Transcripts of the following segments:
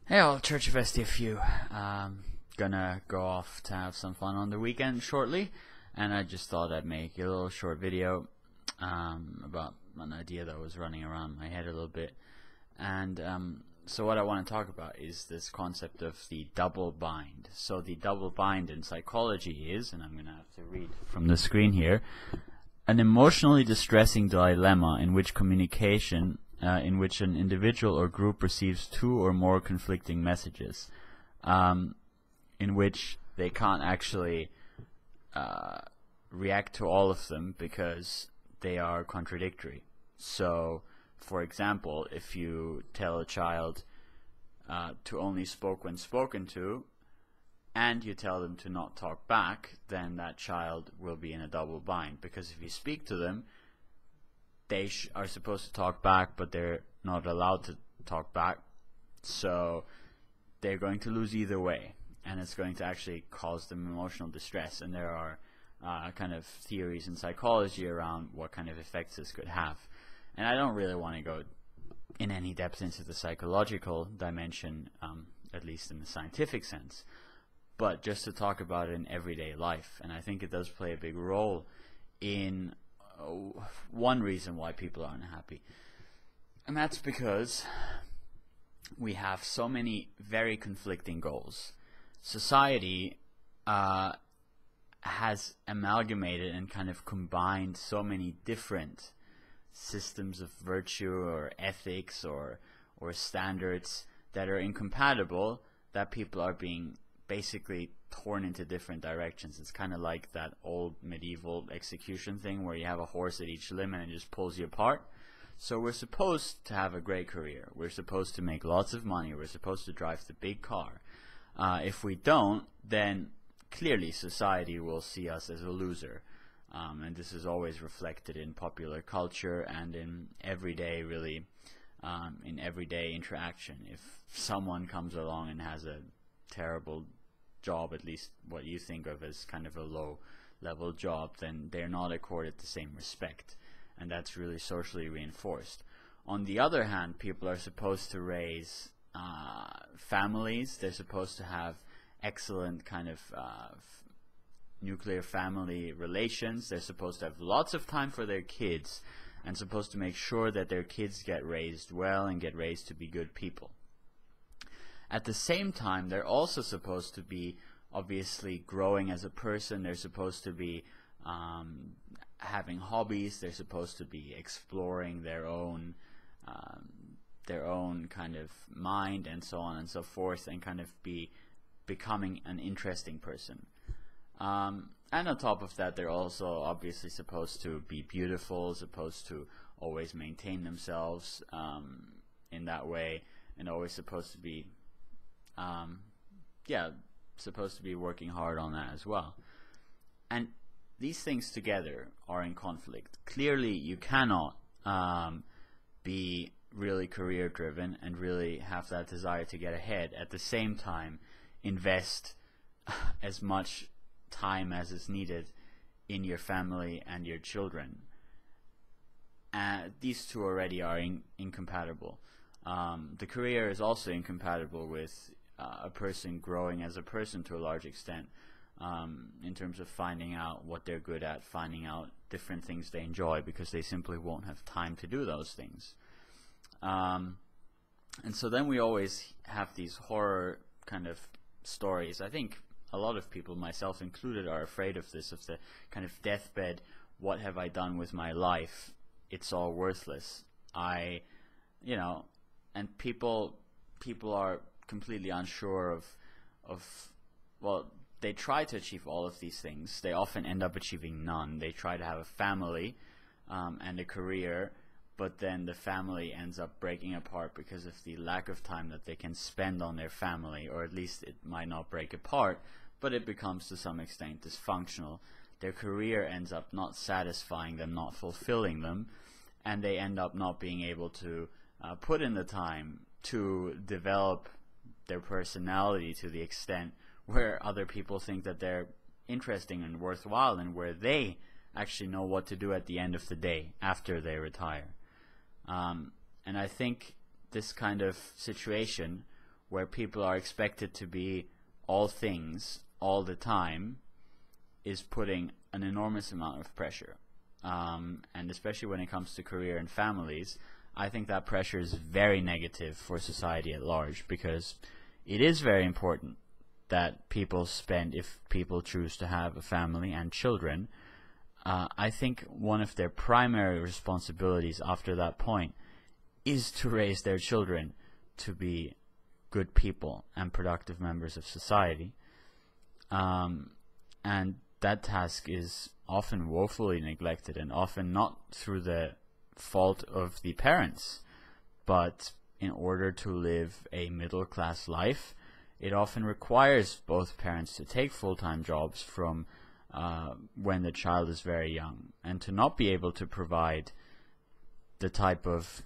Hey all, Church of STFU. Gonna go off to have some fun on the weekend shortly, and I just thought I'd make a little short video about an idea that was running around my head a little bit. And so what I want to talk about is this concept of the double bind. So the double bind in psychology is, and I'm gonna have to read from the screen here, an emotionally distressing dilemma in which in which an individual or group receives two or more conflicting messages, in which they can't actually react to all of them because they are contradictory. So, for example, if you tell a child to only speak when spoken to, and you tell them to not talk back, then that child will be in a double bind, because if you speak to them, they are supposed to talk back, but they're not allowed to talk back, so they're going to lose either way, and it's going to actually cause them emotional distress. And there are kind of theories in psychology around what kind of effects this could have. And I don't really want to go in any depth into the psychological dimension, at least in the scientific sense, but just to talk about it in everyday life. And I think it does play a big role in one reason why people are unhappy, and that's because we have so many very conflicting goals. Society has amalgamated and kind of combined so many different systems of virtue or ethics or standards that are incompatible, that people are being basically torn into different directions. It's kind of like that old medieval execution thing where you have a horse at each limb and it just pulls you apart. So we're supposed to have a great career. We're supposed to make lots of money. We're supposed to drive the big car. If we don't, then clearly society will see us as a loser. And this is always reflected in popular culture and in everyday, in everyday interaction. If someone comes along and has a terrible job, at least what you think of as kind of a low level job, then they're not accorded the same respect, and that's really socially reinforced. On the other hand, people are supposed to raise families. They're supposed to have excellent kind of nuclear family relations. They're supposed to have lots of time for their kids and supposed to make sure that their kids get raised well and get raised to be good people. At the same time, they're also supposed to be obviously growing as a person. They're supposed to be having hobbies. They're supposed to be exploring their own kind of mind and so on and so forth, and kind of be becoming an interesting person. And on top of that, they're also obviously supposed to be beautiful, supposed to always maintain themselves in that way, and always supposed to be supposed to be working hard on that as well. And these things together are in conflict. Clearly, you cannot be really career driven and really have that desire to get ahead, at the same time invest as much time as is needed in your family and your children. These two already are incompatible. The career is also incompatible with a person growing as a person to a large extent, in terms of finding out what they're good at, finding out different things they enjoy, because they simply won't have time to do those things. And so then we always have these horror kind of stories. I think a lot of people, myself included, are afraid of this, of the kind of deathbed, what have I done with my life? It's all worthless. And people are completely unsure of well, they try to achieve all of these things. They often end up achieving none. They try to have a family and a career, but then the family ends up breaking apart because of the lack of time that they can spend on their family, or at least it might not break apart, but it becomes to some extent dysfunctional. Their career ends up not satisfying them, not fulfilling them, and they end up not being able to put in the time to develop their personality to the extent where other people think that they're interesting and worthwhile, and where they actually know what to do at the end of the day after they retire. And I think this kind of situation where people are expected to be all things all the time is putting an enormous amount of pressure. And especially when it comes to career and families, I think that pressure is very negative for society at large, because it is very important that people spend, if people choose to have a family and children, I think one of their primary responsibilities after that point is to raise their children to be good people and productive members of society. And that task is often woefully neglected, and often not through the fault of the parents, but in order to live a middle-class life, it often requires both parents to take full-time jobs from when the child is very young, and to not be able to provide the type of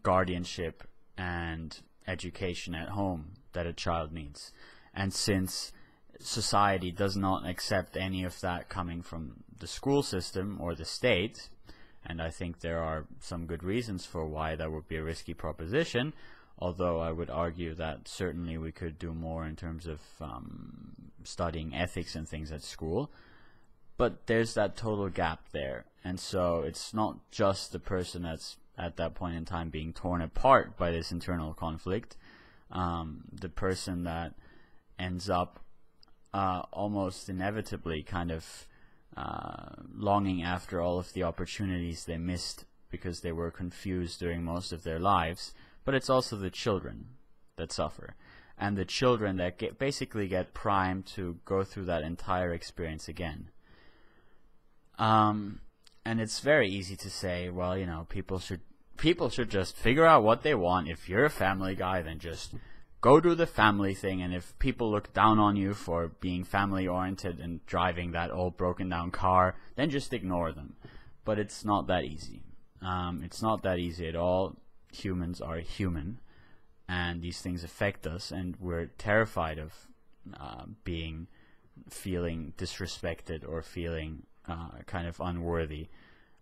guardianship and education at home that a child needs. And since society does not accept any of that coming from the school system or the state, and I think there are some good reasons for why that would be a risky proposition, although I would argue that certainly we could do more in terms of studying ethics and things at school. But there's that total gap there, and so it's not just the person that's at that point in time being torn apart by this internal conflict. The person that ends up almost inevitably kind of longing after all of the opportunities they missed because they were confused during most of their lives. But it's also the children that suffer, and the children that basically get primed to go through that entire experience again. And it's very easy to say, well, you know, people should just figure out what they want. If you're a family guy, then just go do the family thing, and if people look down on you for being family oriented and driving that old broken down car, then just ignore them. But it's not that easy. It's not that easy at all. Humans are human, and these things affect us, and we're terrified of feeling disrespected or feeling kind of unworthy.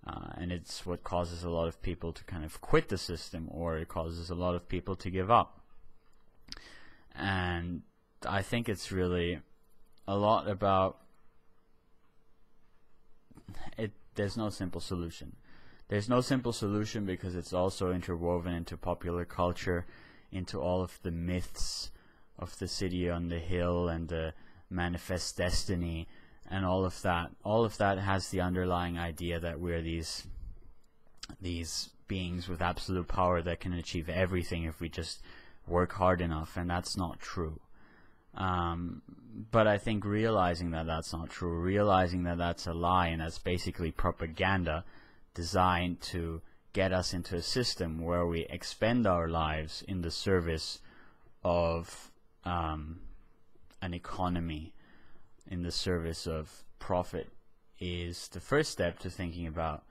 And it's what causes a lot of people to kind of quit the system, or it causes a lot of people to give up. And I think it's really a lot about it. There's no simple solution. There's no simple solution because it's also interwoven into popular culture, into all of the myths of the city on the hill and the manifest destiny and all of that. All of that has the underlying idea that we're these beings with absolute power that can achieve everything if we just work hard enough, and that's not true. But I think realizing that that's not true, realizing that that's a lie and that's basically propaganda designed to get us into a system where we expend our lives in the service of an economy, in the service of profit, is the first step to thinking about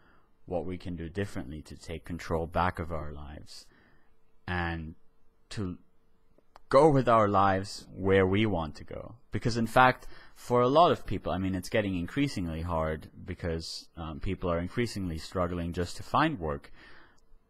what we can do differently to take control back of our lives and to go with our lives where we want to go. Because in fact, for a lot of people, I mean, it's getting increasingly hard because people are increasingly struggling just to find work.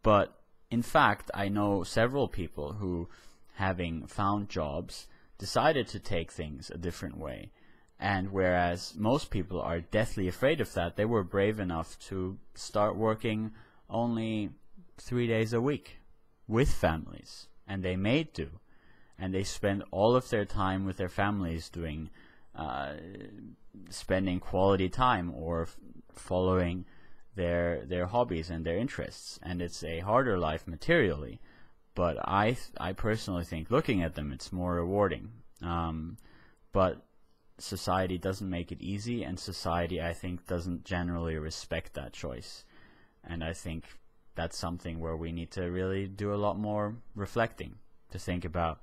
But in fact, I know several people who, having found jobs, decided to take things a different way. And whereas most people are deathly afraid of that, they were brave enough to start working only 3 days a week with families. And they made do. And they spend all of their time with their families doing, spending quality time or following their hobbies and their interests. And it's a harder life materially, but I personally think looking at them, it's more rewarding. But society doesn't make it easy, and society, I think, doesn't generally respect that choice. And I think that's something where we need to really do a lot more reflecting, to think about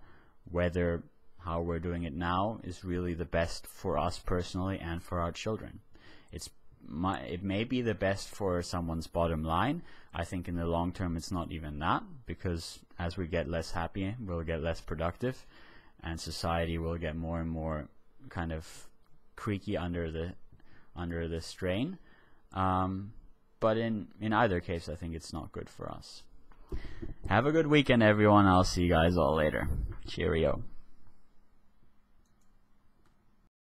whether how we're doing it now is really the best for us personally and for our children. It may be the best for someone's bottom line. I think in the long term it's not even that, because as we get less happy, we'll get less productive, and society will get more and more kind of creaky under the strain. But in either case, I think it's not good for us. Have a good weekend, everyone. I'll see you guys all later. Cheerio.